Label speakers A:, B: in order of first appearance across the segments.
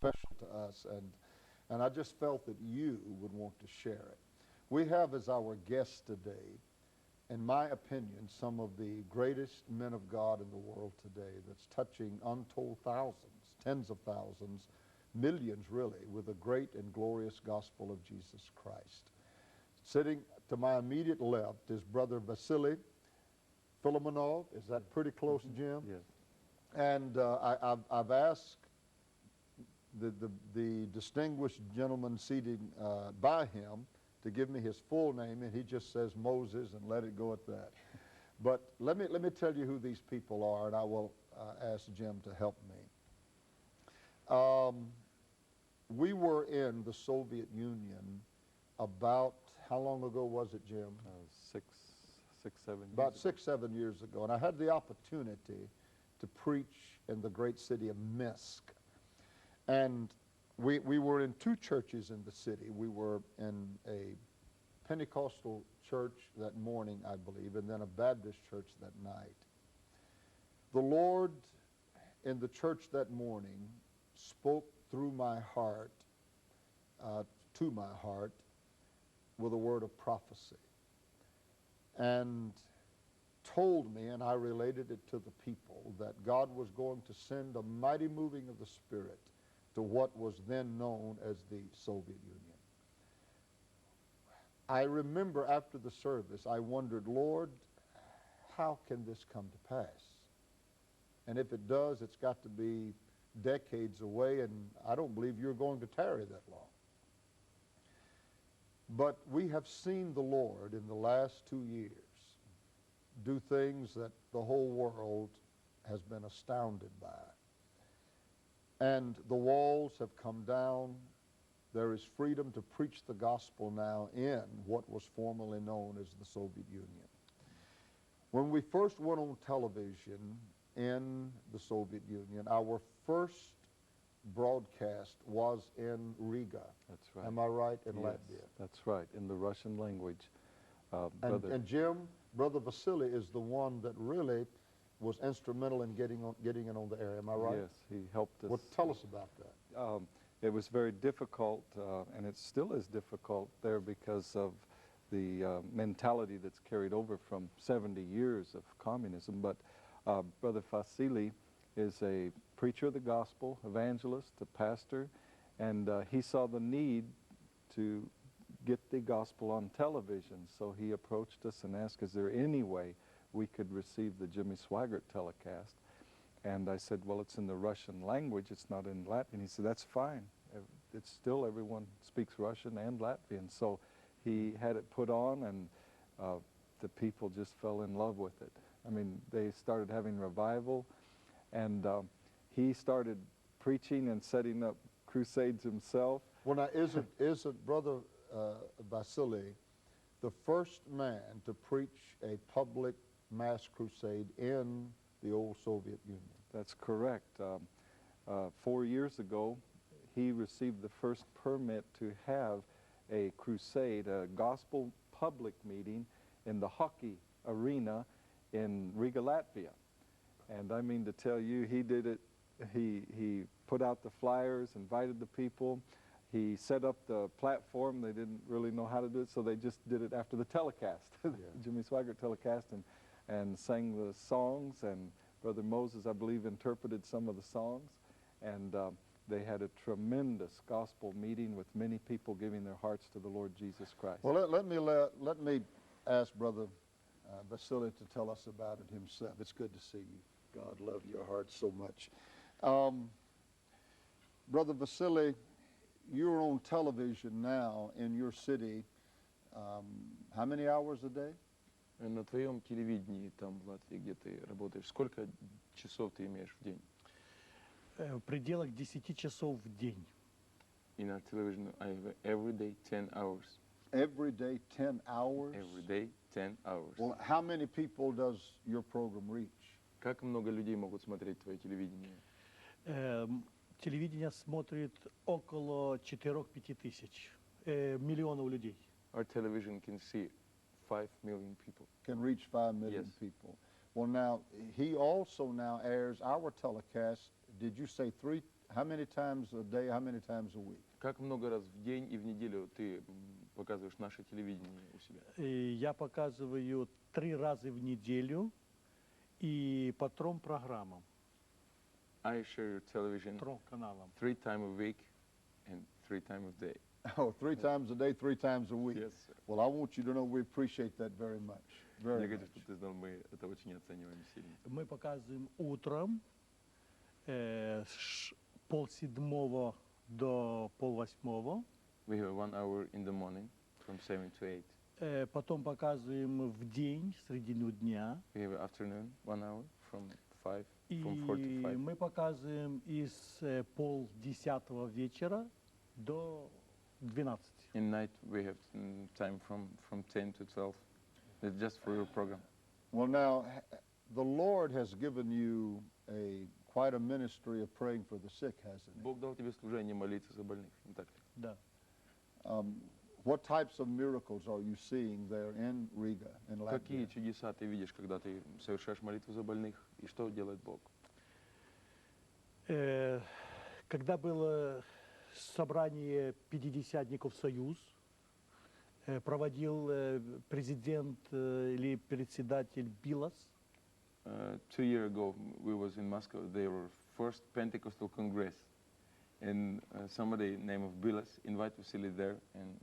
A: special to us, and I just felt that you would want to share it. We have as our guest today, in my opinion, some of the greatest men of God in the world today that's touching untold thousands, tens of thousands, millions really, with the great and glorious gospel of Jesus Christ. Sitting to my immediate left is Brother Vasily Filimonov. Is that pretty close, Jim?
B: Yes.
A: And I've asked the distinguished gentleman seated by him to give me his full name, and he just says Moses and let it go at that. But let me tell you who these people are, and I will ask Jim to help me. We were in the Soviet Union about, how long ago was it, Jim?
B: 7 years
A: About
B: ago.
A: 6, 7 years ago, and I had the opportunity to preach in the great city of Minsk. And we were in 2 churches in the city. We were in a Pentecostal church that morning, I believe, and then a Baptist church that night. The Lord, in the church that morning, spoke through my heart, to my heart, with a word of prophecy, and told me, and I related it to the people, that God was going to send a mighty moving of the Spirit to what was then known as the Soviet Union. I remember after the service, I wondered, Lord, how can this come to pass? And if it does, it's got to be decades away, and I don't believe you're going to tarry that long. But we have seen the Lord in the last 2 years do things that the whole world has been astounded by. And the walls have come down. There is freedom to preach the gospel now in what was formerly known as the Soviet Union. When we first went on television in the Soviet Union, our first broadcast was in Riga.
B: That's right.
A: Am I right? In
B: Yes,
A: Latvia.
B: that's right, in the Russian language.
A: And Jim, Brother Vasily is the one that really was instrumental in getting it on the air. Am I right?
B: Yes, he helped us.
A: Well, tell us about that.
B: It was very difficult, and it still is difficult there because of the mentality that's carried over from 70 years of communism. But Brother Vasily is a preacher of the gospel, evangelist, a pastor, and he saw the need to get the gospel on television. So he approached us and asked, is there any way we could receive the Jimmy Swaggert telecast? And I said, well, it's in the Russian language, it's not in Latvian. He said, that's fine. It's still, everyone speaks Russian and Latvian. So he had it put on, and the people just fell in love with it. I mean, they started having revival, and he started preaching and setting up crusades himself.
A: Well, now, isn't Brother Vasily the first man to preach a public mass crusade in the old Soviet Union?
B: That's correct. 4 years ago, he received the first permit to have a crusade, a gospel public meeting in the hockey arena in Riga, Latvia. And I mean to tell you, he did it. He put out the flyers, invited the people. He set up the platform. They didn't really know how to do it, so they just did it after the telecast,
A: Yeah.
B: Jimmy Swaggert telecast, and sang the songs. And Brother Moses, I believe, interpreted some of the songs. And they had a tremendous gospel meeting with many people giving their hearts to the Lord Jesus Christ.
A: Well, let me ask Brother Vasily to tell us about it himself. It's good to see you. God love your heart so much. Brother Vasily, you're on television now in your city. How many hours a day?
C: На твоем телевидении там в Латвии, где ты работаешь, сколько часов ты имеешь в день?
D: В пределах 10 часов в день.
C: In our television, I have every day 10 hours.
A: Every day, 10 hours?
C: Every day 10 hours.
A: Well, how many people does your program reach?
C: Как много людей могут смотреть твое телевидение?
D: Телевидение смотрит около 4-5 тысяч миллионов людей.
C: Our television can see 5 million people.
A: Can reach 5 million
C: Yes.
A: people. Well, now, he also now airs our telecast did you say how many times a day, how many times a week?
C: Как много раз в день и в неделю ты показываешь наше телевидение у себя?
D: Я показываю 3 раза в неделю и по 3 программам,
C: I share your television
D: 3 каналам.
C: 3 times a week and 3 times a day.
A: Oh, 3 times a day, 3 times a week.
C: Yes, sir.
A: Well, I want you to know we appreciate that very much.
C: Я
A: Very
C: хочу,
A: much.
C: чтобы ты знал, мы это очень оцениваем сильно.
D: Мы показываем утром с 6:30 до 7:30.
C: We have 1 hour in the morning from 7 to 8.
D: Потом показываем в день, в середину дня.
C: We have afternoon 1 hour from 4
D: И
C: to 5.
D: мы показываем из 9:30 вечера до 12.
C: In night we have time from 10 to 12. It's just for your program.
A: Well, now, the Lord has given you quite a ministry of praying for the sick, hasn't He?
C: Бог дал тебе служение молиться за больных, не так ли?
D: Да.
A: What types of miracles are you seeing there in Riga, in
C: Какие
A: Latvia?
C: чудеса ты видишь, когда ты совершаешь молитву за больных, и что делает Бог?
D: Когда было собрание пятидесятников Союз, проводил президент или председатель Билас.
C: 2 years ago, we was in Moscow. They were first Pentecostal Congress, and somebody named of Bilas invited Vasily there, and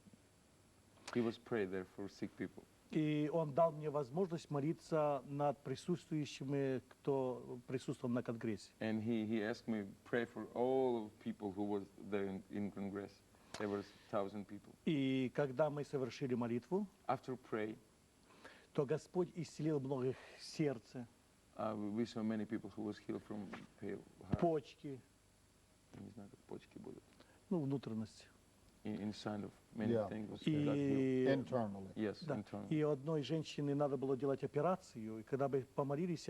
C: he was pray there for sick people.
D: И он дал мне возможность молиться над присутствующими, кто присутствовал на конгрессе.
C: And he asked me pray for all of people who was there in Congress. There was 1,000 people.
D: И когда мы совершили молитву,
C: After pray,
D: то Господь исцелил многих сердце,
C: we saw many people who was healed from pale heart.
D: почки,
C: Я не знаю, как почки будут.
D: ну, внутренности.
C: Inside of many
A: Yeah.
C: things was got healed.
D: И,
A: Internally.
C: Yes,
D: да,
C: internal.
D: и у одной женщины надо было делать операцию, и когда мы помолились,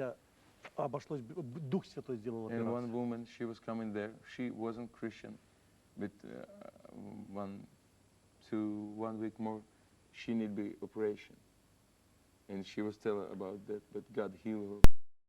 D: обошлось, Дух Святой сделал
C: And one
D: операцию.
C: woman, she was coming there. She wasn't Christian, but 1 week more, she need be operation. And she was telling about that, but God healed her.